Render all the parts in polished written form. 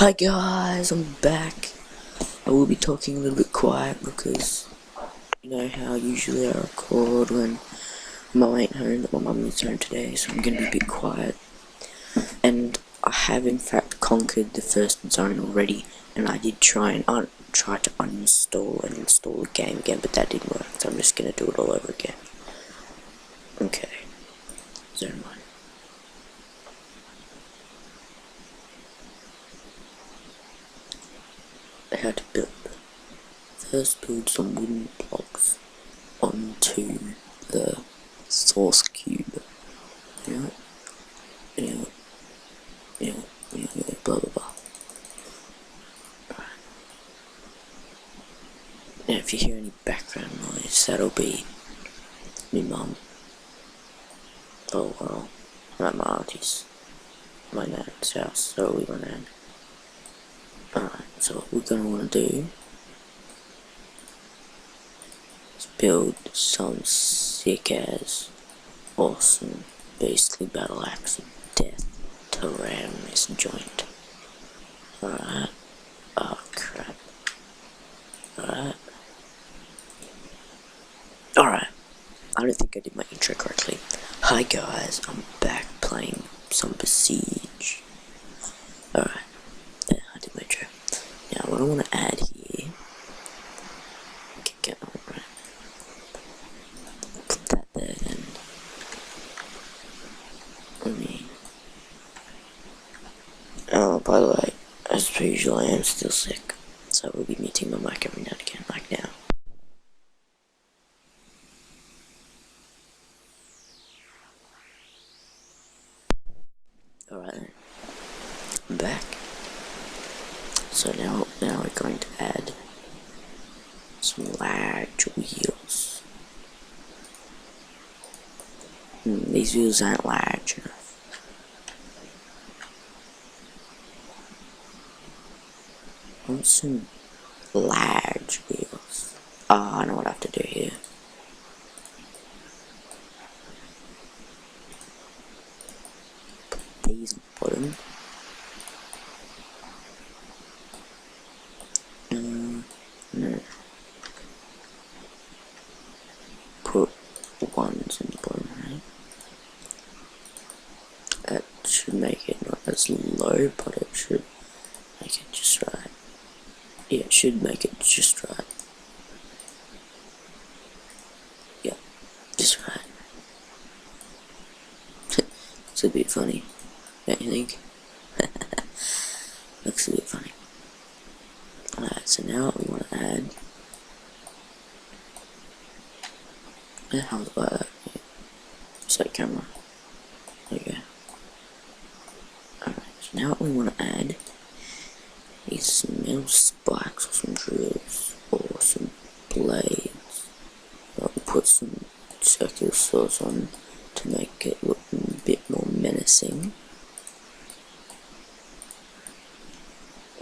Hi guys, I'm back. I will be talking a little bit quiet because you know how usually I record when Mum ain't home, but my mum is home today, so I'm gonna be a bit quiet. And I have in fact conquered the first zone already, and I did try to uninstall and install the game again, but that didn't work, so I'm just gonna do it all over again. Okay, zone 1. How to build. First build some wooden blocks onto the source cube. Yeah, blah blah blah. Right. Now if you hear any background noise, that'll be me mum. Oh well, not my auntie's, my nan's house, so we went in. Alright, so what we're gonna wanna do is build some sick as awesome, basically battle axe of death to ram this joint. Alright. Oh crap. Alright. Alright. I don't think I did my intro correctly. Hi guys, I'm back playing some Besiege. Alright. Yeah, I did my intro. Now what I want to add here. Okay, alright. Put that there and let me. Oh, by the way, as per usual, I am still sick, so I will be muting my mic every now and again, like now. Alright then, I'm back. So now we're going to add some large wheels. These wheels aren't large enough. I want some large wheels. Oh, I know what I have to do here. Put these on the bottom. No. Put ones in the bottom, right? That should make it not as low, but it should make it just right. Yeah, it should make it just right. Yeah, just right. It's a bit funny, don't you think? Looks a bit funny. Alright, so now we want to add. Where the hell is that? Set camera. There you go. Alright, so now what we want to add is some metal spikes or some drills or some blades. I'll put some circular saws on to make it look a bit more menacing.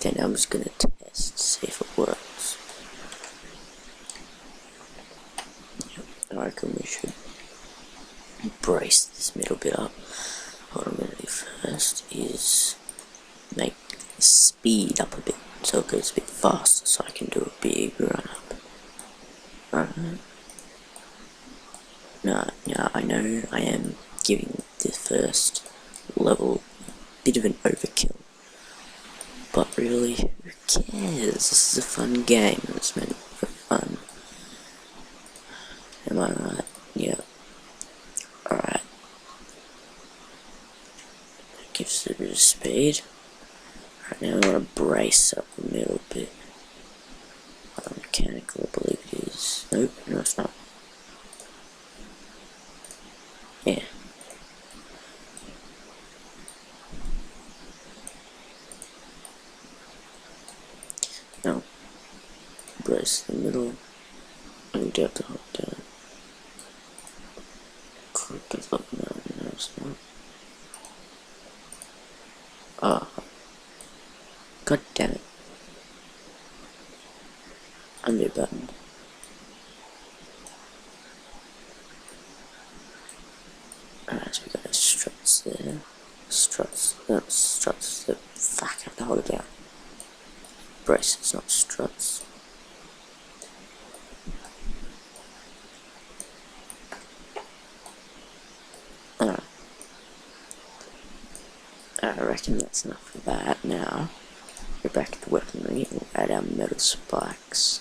Then I'm just gonna test, see if it works. Yep, I reckon we should brace this middle bit up. What I'm gonna do first is make the speed up a bit so it goes a bit faster so I can do a big run up. Alright. Now I know I am giving the first level a bit of an overkill. But really, who cares? This is a fun game and it's meant for fun. Am I right? Yeah. Alright. That gives it a bit of speed. Alright, now we want to brace up a little bit. Mechanical, I believe it is. Nope, no it's not. Yeah. Now, brace the middle. And you have to hold down. Click it up now, no it's not. Ah. God damn it. Undo button. Alright, so we got our struts there. Struts, no, struts, fuck, I have to hold it down. braces, not struts. Alright. I reckon that's enough for that. Now, we're back at the weaponry. We'll add our metal spikes.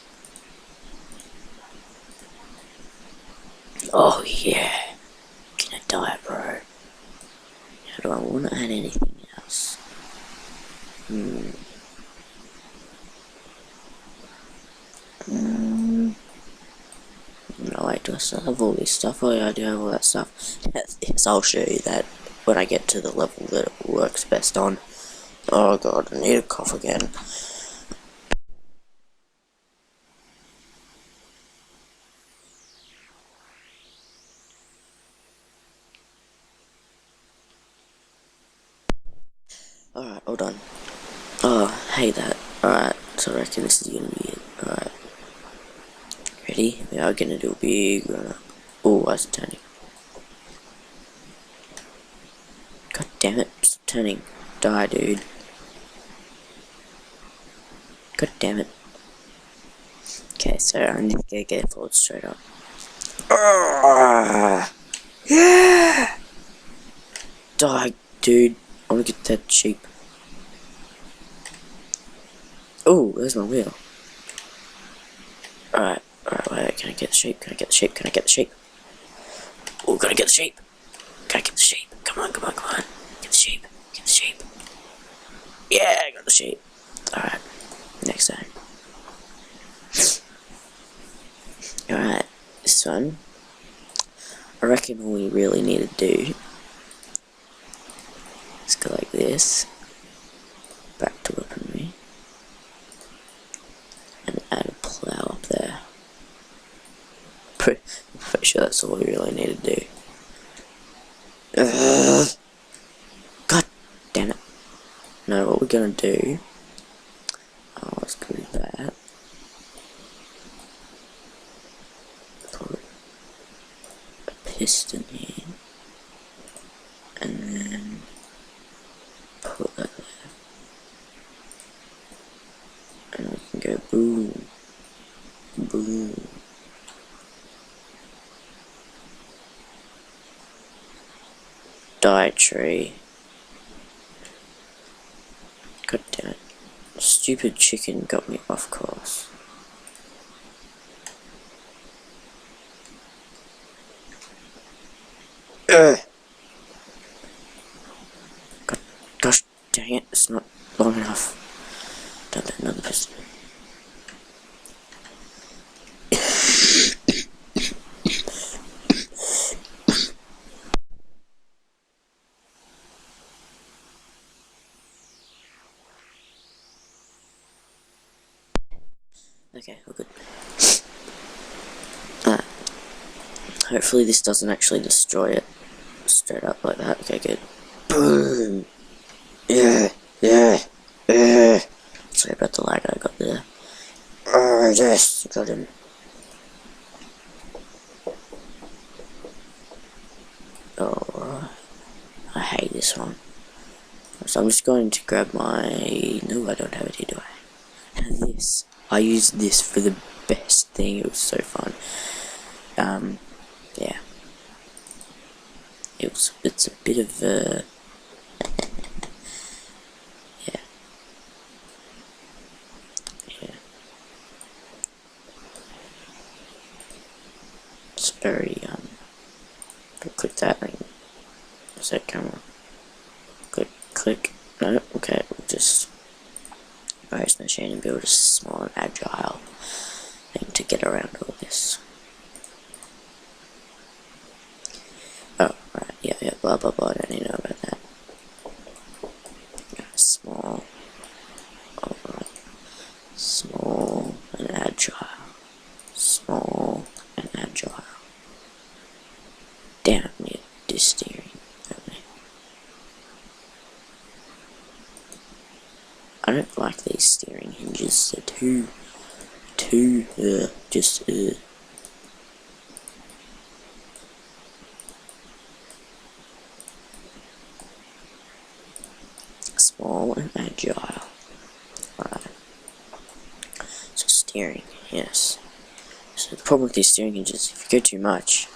Oh yeah! Gonna die, bro. Now, do I want to add anything else? No, wait, do I still have all this stuff? Oh yeah, I do have all that stuff. Yes, I'll show you that when I get to the level that it works best on. Oh god, I need a cough again. Alright, hold on. Oh, I hate that. Alright, so I reckon this is gonna be it. Alright. Ready? We are gonna do a big run up. Oh, why is it turning? God damn it, stop turning. Die, dude. God damn it. Okay, so I need to get forward straight up. Yeah! Die, dude. I wanna get that sheep. Oh, there's my wheel. Alright, wait, can I get the sheep? Can I get the sheep? Can I get the sheep? Oh, gotta get the sheep. Gotta get the sheep. Come on. Get the sheep. Get the sheep. Yeah, I got the sheep. Alright, next time. Alright, this one. I reckon all we really need to do is go like this. Back to weaponry. And add a plow up there. Pretty sure that's all we really need to do. God damn it. No, what we're gonna do. Oh, let's go with that. Put a piston here. And then put that there. And we can go boom. Boom. Die tree. God damn it. Stupid chicken got me off course. God, gosh dang it, it's not long enough. Don't do another piston. Okay, we're good. Hopefully this doesn't actually destroy it. Straight up like that. Okay, good. Boom! Yeah! Sorry about the lag I got there. Oh, yes! Got him. Oh, I hate this one. So I'm just going to grab my... No, I don't have it here, do I? And this. I used this for the best thing. It was so fun. Yeah. It's a bit of a... yeah. It's very, click that thing. Set camera. Click. No, okay, we'll just raise the machine and build a small and agile thing to get around all this. Oh, right, yeah, blah, I don't need to know about that. Small. Alright. Small and agile. Small and agile. Damn, I need this steering. I don't like these steering hinges. They're too, just, Small and agile. Alright. Steering, yes. So the problem with these steering hinges, if you go too much,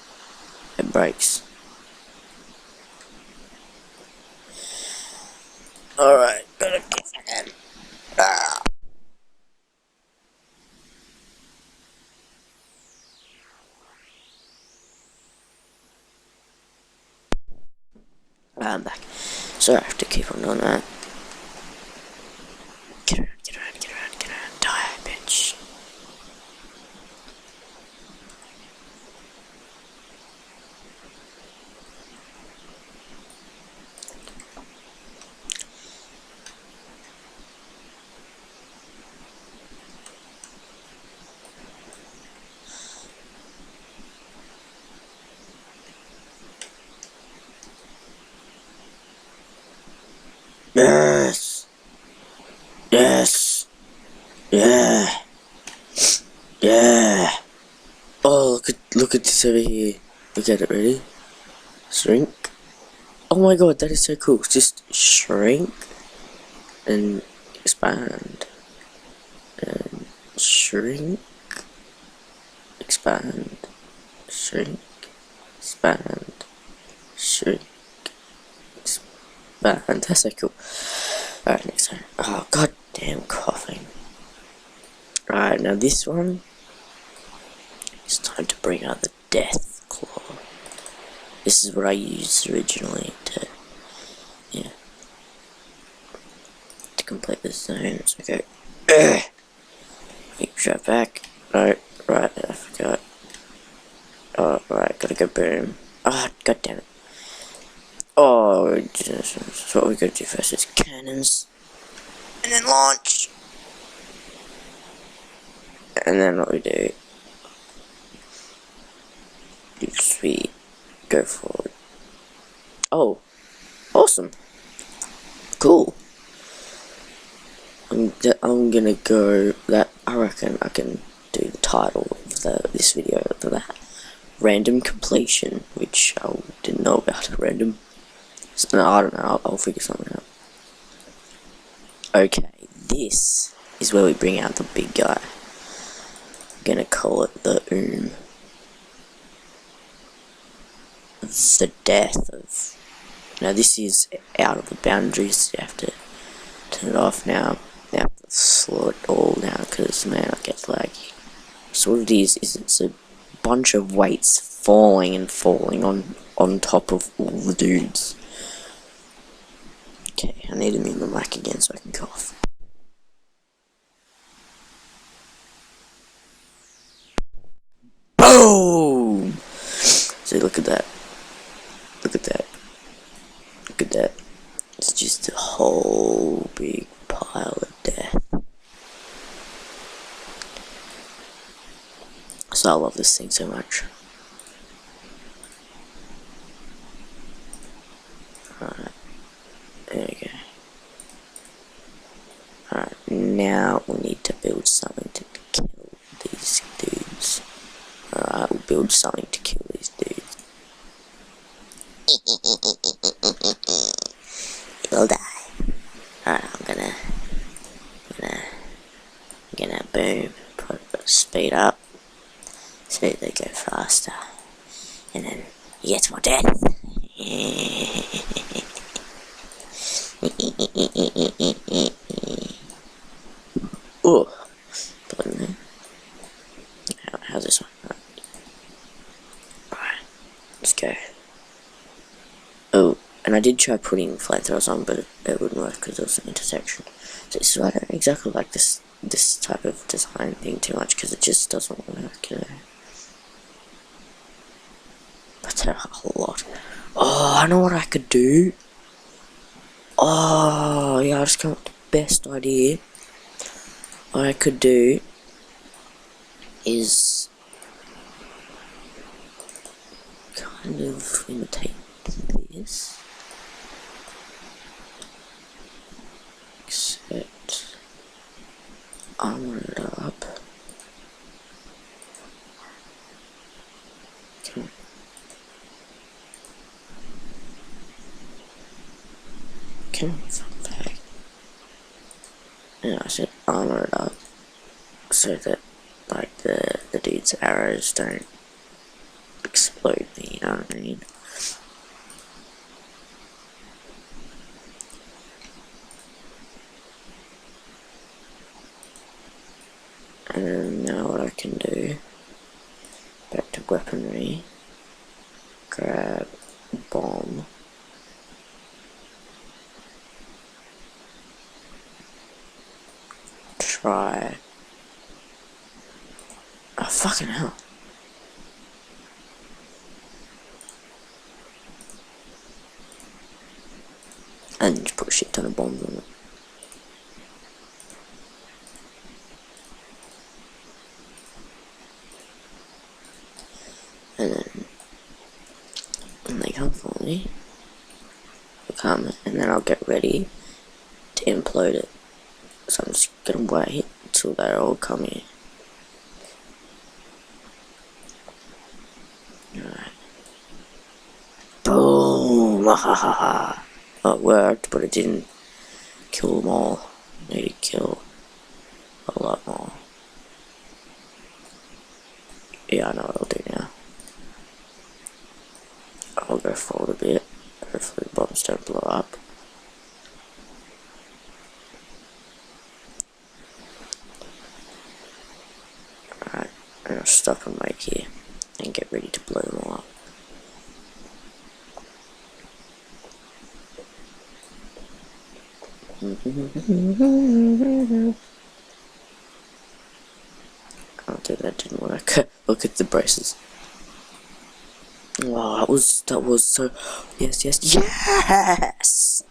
it breaks. Alright, gotta get in. Ah. I'm back. Sorry, I have to keep on doing that. Get around, get around, get around, get around. Die, bitch. Yes. Yes. Yeah. Yeah. Oh, look at this over here. Look at it, ready? Shrink. Oh my god, that is so cool. Just shrink and expand and shrink, expand, shrink, expand, shrink, expand. That's so cool. Alright, next time. Oh, goddamn coughing. Alright, now this one. It's time to bring out the death claw. This is what I used originally to, yeah, to complete the zones. Okay. Drop back. No, right, I forgot. Oh, right, gotta go boom. Ah, oh, god damn it. Oh, so what we gotta do first is cannons. And then launch. And then what we do, sweet, go forward. Oh, awesome. Cool. I'm gonna go, that I reckon I can do the title of this video for that. Random completion, which I didn't know about. Random. So, no, I don't know, I'll figure something out. Okay, this is where we bring out the big guy. I'm gonna call it the It's the death of. Now this is out of the boundaries. You have to turn it off now. You have to slow it all down because man, it gets laggy. So what it is it's a bunch of weights falling and falling on top of all the dudes. Okay, I need to mute my mic again so I can cough. Boom! So look at that. Look at that. Look at that. It's just a whole big pile of death. So I love this thing so much. Alright. There we go. Alright, now we need to build something to kill these dudes. Alright, we'll build something to kill these dudes. You'll die. Alright, I'm gonna boom, put speed up, so they go faster, and then you get more death. Oh, how's this one? Alright, let's go. Oh, and I did try putting flamethrowers on, but it wouldn't work because there was an intersection. So it's I don't exactly like this type of design being too much because it just doesn't work, you know. But a whole lot. Oh, I know what I could do. Oh, yeah, I just came up with the best idea. What I could do is kind of imitate this. Except armor it up. Come back. Yeah, I said armor it up. so that like the dude's arrows don't explode me, you know what I mean? And then now what I can do, back to weaponry, grab bomb, try, oh fucking hell. And just put a shit ton of bombs on it. And then when they come for me, they'll come, and then I'll get ready to implode it. So I'm just gonna wait until they all come in. Alright. Boom! Oh, it worked, but it didn't kill them all. I need to kill a lot more. Yeah, I know what I'll do now. I'll go forward a bit. Hopefully the bombs don't blow up. Alright, and I'll stop and wait here and get ready to blow them all up. Oh dude, that didn't work. Look at the braces. Wow, that was so, yes!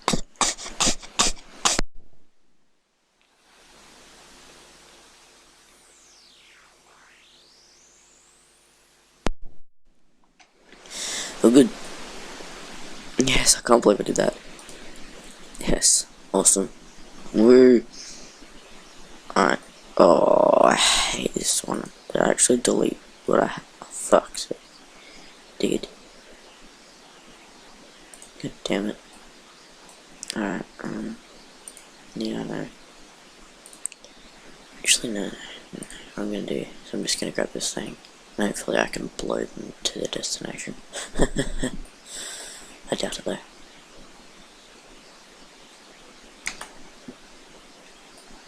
Oh good. Yes, I can't believe I did that. Yes, awesome. Woo. Alright. Oh, I hate this one. Did I actually delete what I had? Oh, fuck. So did. God damn it. Alright, yeah, I know. Actually, no. What I'm gonna do is I'm just gonna grab this thing. And hopefully I can blow them to their destination. I doubt it though.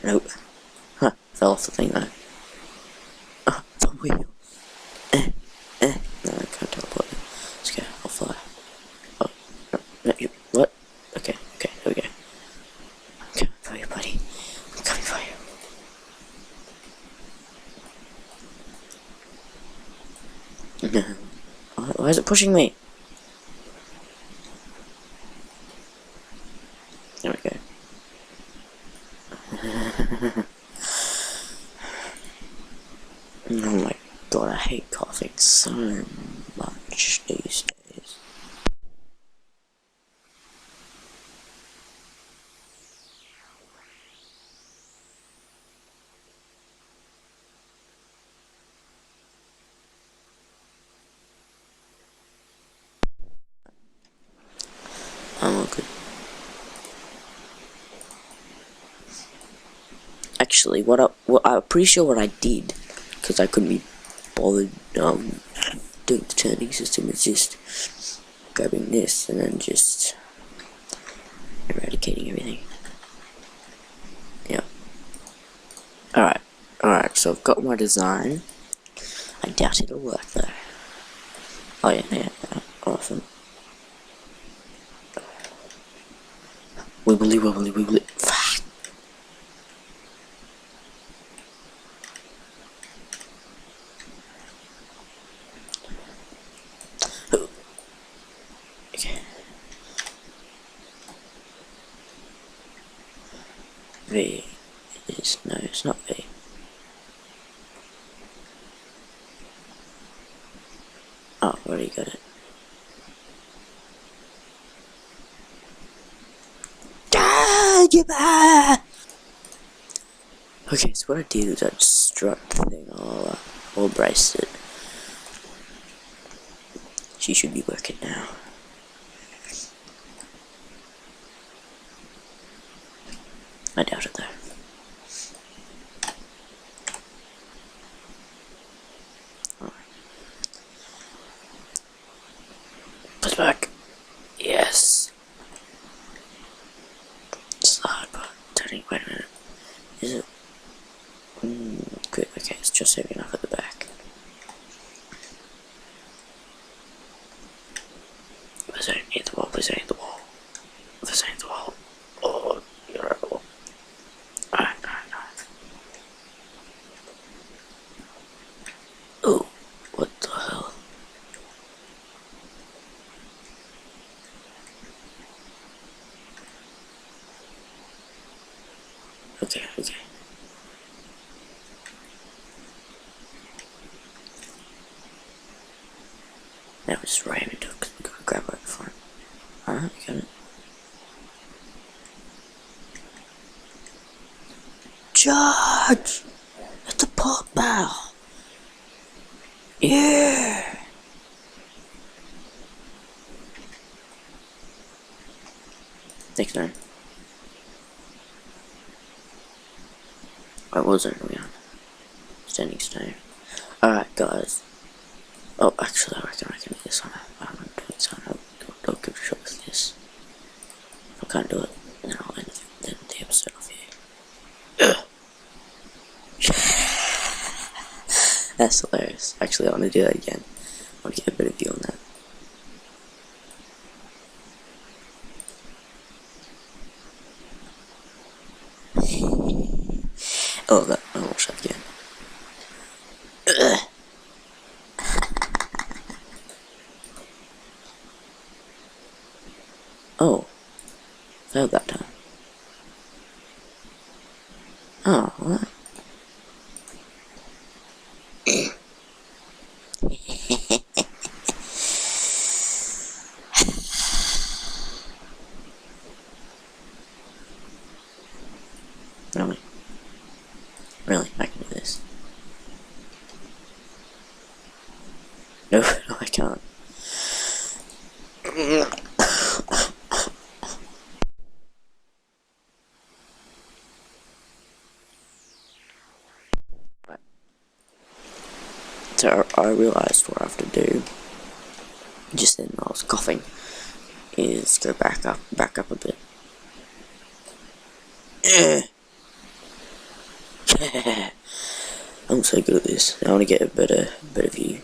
Nope. Huh, fell off the thing though. Oh, the wheel. No, I can't teleport. Let's go, I'll fly. Oh, no, you, what? Okay, there we go. I'm coming for you, buddy. I'm coming for you. No. Why is it pushing me? There we go. Oh my god, I hate coughing so much these days. I'm all good. Actually, I'm pretty sure what I did, because I couldn't be bothered doing the turning system, is just grabbing this and then just eradicating everything. Yeah. Alright, so I've got my design. I doubt it'll work though. Oh yeah, awesome. Wibbly. Fuck. Okay. V is, no, it's not V. Oh, already got it. Okay, so what I did is I just struck the thing all braced it. She should be working now. I doubt it though. Please don't hit the wall, please don't hit the wall. Please don't hit the wall. Oh, you're at the wall. Alright. Oh, what the hell? Okay. Now we just ram into it because we gotta grab right the front. Alright, we got it. Charge! It's a pork barrel! Yeah! Next time. I wasn't we on standing stone. Alright guys. Oh actually I reckon I can do this one. I'm gonna do it so I'll give it a shot with this. If I can't do it, then I'll end the episode off here. That's hilarious. Actually I want to do that again. I want to get a better view on that. Oh, that. I'll watch that again. Oh, failed that time. Oh, what? Really? I can do this. No, I can't. So I realised what I have to do, just then I was coughing, is go back up a bit. I'm so good at this. I want to get a better view.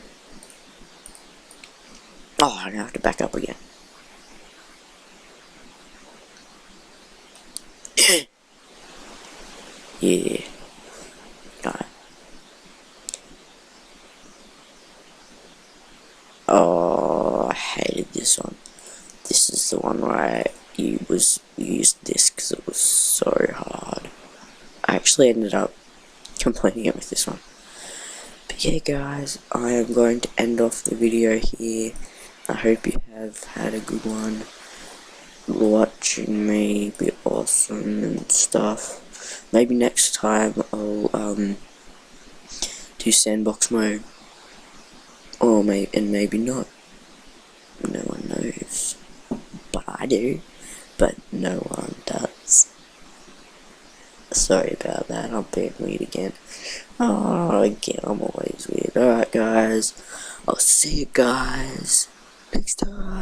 Oh, I now have to back up again. Yeah. Alright. Oh, I hated this one. This is the one where I used this because it was so hard. I actually ended up completing it with this one. But yeah guys, I am going to end off the video here. I hope you have had a good one. Watching me be awesome and stuff. Maybe next time I'll do sandbox mode. Or maybe not. No one knows. But I do. But no one does. Sorry about that, I'm being weird again. Oh, again, I'm always weird. Alright guys, I'll see you guys next time.